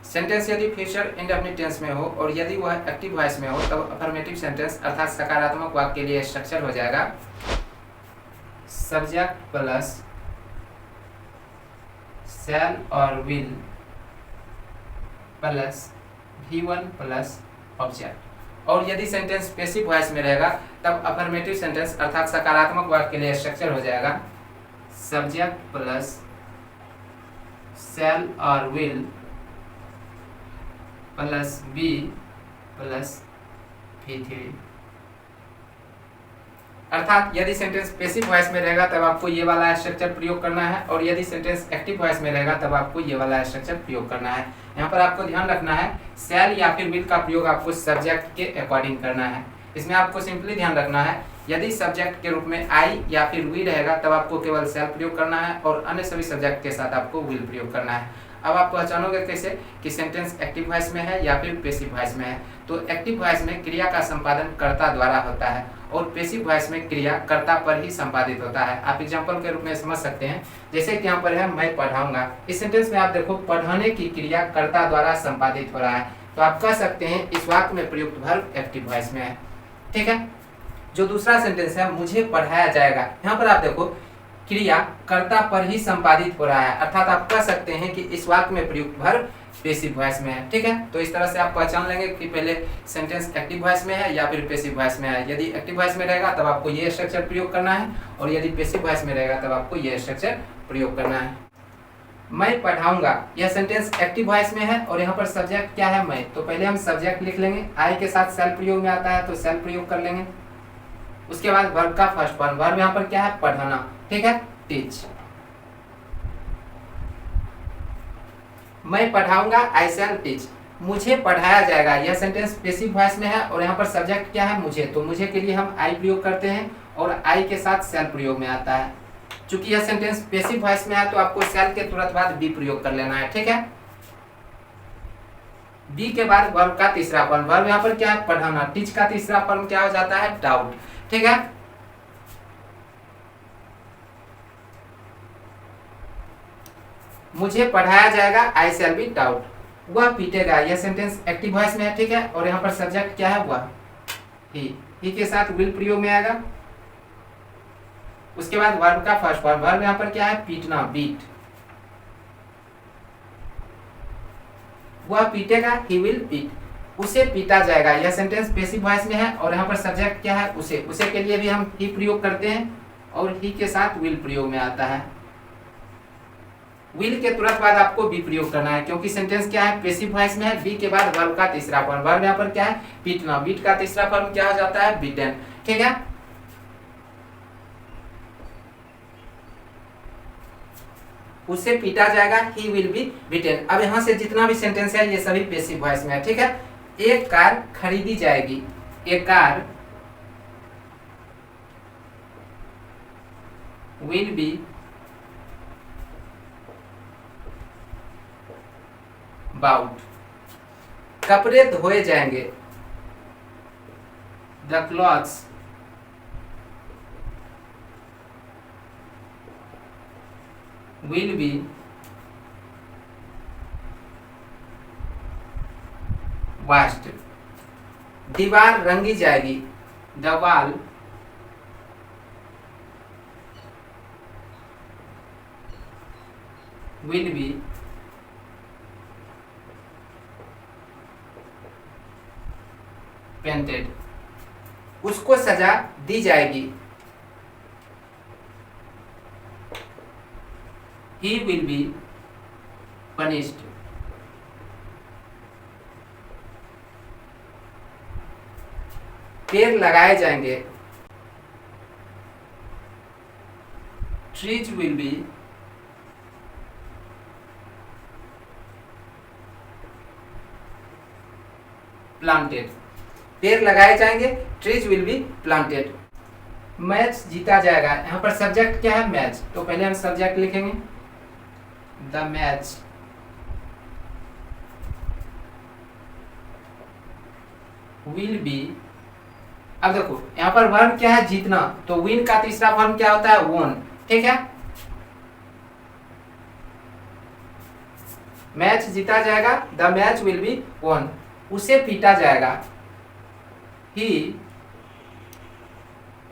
Sentence यदि future indefinite tense में हो और यदि वह एक्टिव वॉइस में हो तब अफर्मेटिव सेंटेंस अर्थात सकारात्मक वाक्य के लिए स्ट्रक्चर हो जाएगा सब्जेक्ट प्लस शैल और will plus V1 plus object. और यदि सेंटेंस पैसिव वॉइस में रहेगा तब अफर्मेटिव सेंटेंस अर्थात सकारात्मक वाक्य के लिए स्ट्रक्चर हो जाएगा सब्जेक्ट प्लस शैल और will plus B plus V3। अर्थात यदि सेंटेंस पैसिव वॉइस में रहेगा तब आपको ये वाला स्ट्रक्चर प्रयोग करना है और यदि सेंटेंस एक्टिव वॉइस में रहेगा तब आपको ये वाला स्ट्रक्चर प्रयोग करना है। यहाँ पर आपको ध्यान रखना है शैल या फिर विल का प्रयोग आपको सब्जेक्ट के अकॉर्डिंग करना है। इसमें आपको सिंपली ध्यान रखना है यदि सब्जेक्ट के रूप में आई या फिर वी रहेगा तब आपको केवल शैल प्रयोग करना है और अन्य सभी सब्जेक्ट के साथ आपको विल प्रयोग करना है। अब आप पहचानोगे कैसे कि सेंटेंस एक्टिव वॉइस में है या फिर पैसिव वॉइस में है। तो एक्टिव वॉइस में क्रिया का संपादन कर्ता द्वारा होता है और पैसिव वॉइस में क्रिया कर्ता पर ही संपादित होता है। आप एग्जांपल के रूप में समझ सकते हैं, जैसे कि यहाँ पर है मैं पढ़ाऊंगा। इस सेंटेंस में आप देखो पढ़ाने की क्रिया कर्ता द्वारा संपादित हो रहा है, तो आप कह सकते हैं इस वाक्य में प्रयुक्त वर्ब एक्टिव वॉइस में है। ठीक है। जो दूसरा सेंटेंस है मुझे पढ़ाया जाएगा, यहाँ पर आप देखो क्रिया कर्ता पर ही संपादित हो रहा है, अर्थात आप कह सकते हैं कि इस वाक्य में प्रयुक्त वर्ब पैसिव वॉइस में है। ठीक है। तो इस तरह से आप पहचान लेंगे कि पहले सेंटेंस एक्टिव वॉइस में है या फिर पैसिव वॉइस में है। यदि एक्टिव वॉइस में रहेगा तब आपको ये स्ट्रक्चर प्रयोग करना है और यदि पैसिव वॉइस में रहेगा तब आपको ये स्ट्रक्चर प्रयोग करना है। मैं पढ़ाऊंगा, यह सेंटेंस एक्टिव वॉइस में है और यहाँ पर सब्जेक्ट क्या है मैं, तो पहले हम सब्जेक्ट लिख लेंगे। आई के साथ शैल प्रयोग में आता है तो शैल प्रयोग कर लेंगे। उसके बाद वर्ब का फर्स्ट फॉर्म, वर्ब यहाँ पर क्या है पढ़ाना। ठीक है, टीच। मैं पढ़ाऊंगा, आई शैल टीच। मुझे पढ़ाया जाएगा, यह सेंटेंस पैसिव वॉइस में है और यहाँ पर सब्जेक्ट क्या है मुझे, तो मुझे के लिए हम आई प्रयोग करते हैं और आई के साथ शैल प्रयोग में आता है। चूंकि यह सेंटेंस पैसिव वॉइस में है तो आपको शैल के तुरंत बाद बी प्रयोग कर लेना है। ठीक है। बी के बाद वर्ब का तीसरा फॉर्म, वर्ब यहाँ पर क्या है पढ़ाना। टीच का तीसरा फॉर्म क्या हो जाता है डाउट। ठीक है। मुझे पढ़ाया जाएगा, आई शैल बी टाउट। वह पीटेगा, यह सेंटेंस एक्टिव वॉइस में है। ठीक है। और यहाँ पर सब्जेक्ट क्या है वह, ही के साथ विल प्रयोग में आएगा। उसके बाद वर्ब का फर्स्ट फॉर्म, वर्ब यहाँ पर क्या है पीटना, बीट। वह पीटेगा, ही विल बीट। उसे पीटा जाएगा, यह सेंटेंस पैसिव वॉइस में है और यहाँ पर सब्जेक्ट क्या है उसे। उसे के लिए भी हम ही प्रयोग करते हैं और ही के साथ विल प्रयोग में आता है। विल के तुरंत बाद आपको बी प्रयोग करना है क्योंकि सेंटेंस क्या है पैसिव वॉइस में है। बी के बाद वर्ब का तीसरा फॉर्म, वर्ब यहाँ पर क्या है पीटना। बीट का तीसरा फॉर्म क्या हो जाता है बीटन। ठीक है। उसे पीटा जाएगा, ही विल बी बीटन। अब यहाँ से जितना भी सेंटेंस है ये सभी पैसिव वॉइस में है। ठीक है। एक कार खरीदी जाएगी, एक कार विल बी बाउट। कपड़े धोए जाएंगे, the clothes will be washed. दीवार रंगी जाएगी, the wall will be painted. उसको सजा दी जाएगी, ही विल बी पनिश्ड। पेड़ लगाए जाएंगे, ट्रीज विल बी प्लांटेड। पेड़ लगाए जाएंगे, trees will be planted. Match जीता जाएगा, यहाँ पर सब्जेक्ट क्या है मैच, तो पहले हम सब्जेक्ट लिखेंगे द मैच विल बी। अब देखो यहाँ पर वर्ब क्या है जीतना, तो विन का तीसरा फॉर्म क्या होता है वोन। ठीक है। मैच जीता जाएगा, the match will be won, उसे पीटा जाएगा, ही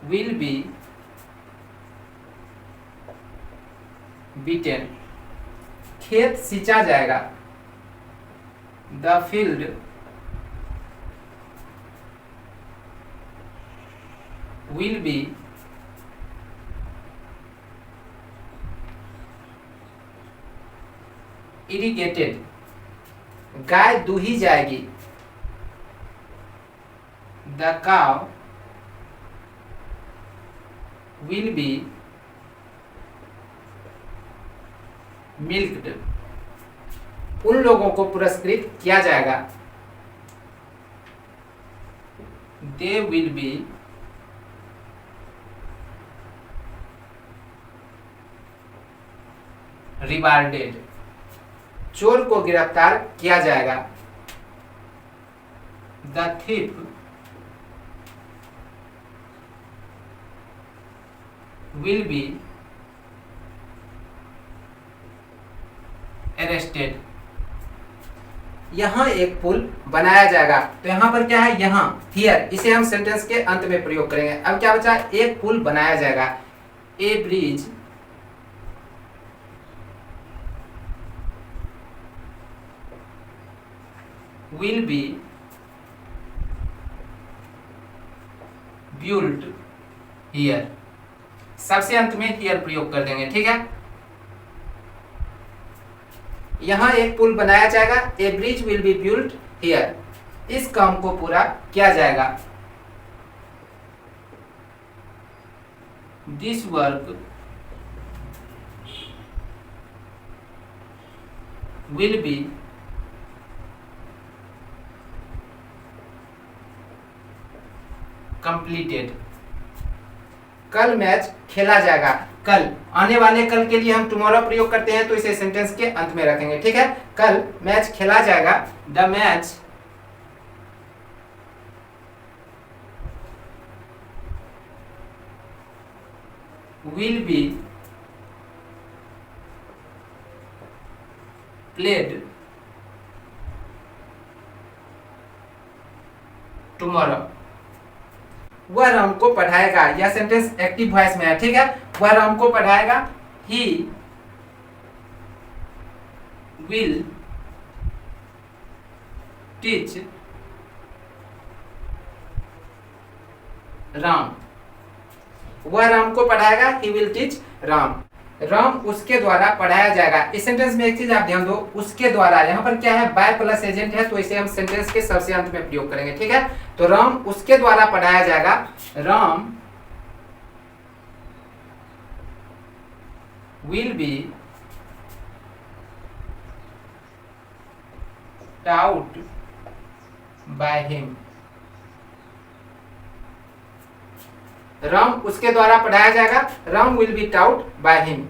विल बी बीटेन, खेत सींचा जाएगा, the field will be irrigated, गाय दूही जाएगी, द काव विल बी मिल्क्ड, उन लोगों को पुरस्कृत किया जाएगा, दे विल बी रिवार्डेड, चोर को गिरफ्तार किया जाएगा, the thief will be arrested, यहां एक पुल बनाया जाएगा। तो यहां पर क्या है, यहां हियर, इसे हम सेंटेंस के अंत में प्रयोग करेंगे। अब क्या बचा, एक पुल बनाया जाएगा, a bridge will be built here, सबसे अंत में हियर प्रयोग कर देंगे, ठीक है। यहां एक पुल बनाया जाएगा, a bridge will be built here, इस काम को पूरा किया जाएगा, this work will be completed, कल मैच खेला जाएगा, कल आने वाले कल के लिए हम टुमारो प्रयोग करते हैं, तो इसे सेंटेंस के अंत में रखेंगे, ठीक है। कल मैच खेला जाएगा, the match will be played tomorrow, वह राम को पढ़ाएगा, यह सेंटेंस एक्टिव वॉइस में है, ठीक है। वह राम को पढ़ाएगा, ही विल टीच राम, वह राम को पढ़ाएगा, he will teach Ram, Ram उसके द्वारा पढ़ाया जाएगा। इस सेंटेंस में एक चीज आप ध्यान दो, उसके द्वारा, यहाँ पर क्या है, बाय प्लस एजेंट है, तो इसे हम सेंटेंस के सबसे अंत में प्रयोग करेंगे, ठीक है। तो राम उसके द्वारा पढ़ाया जाएगा, Ram will be taught by him, Ram उसके द्वारा पढ़ाया जाएगा, Ram will be taught by him।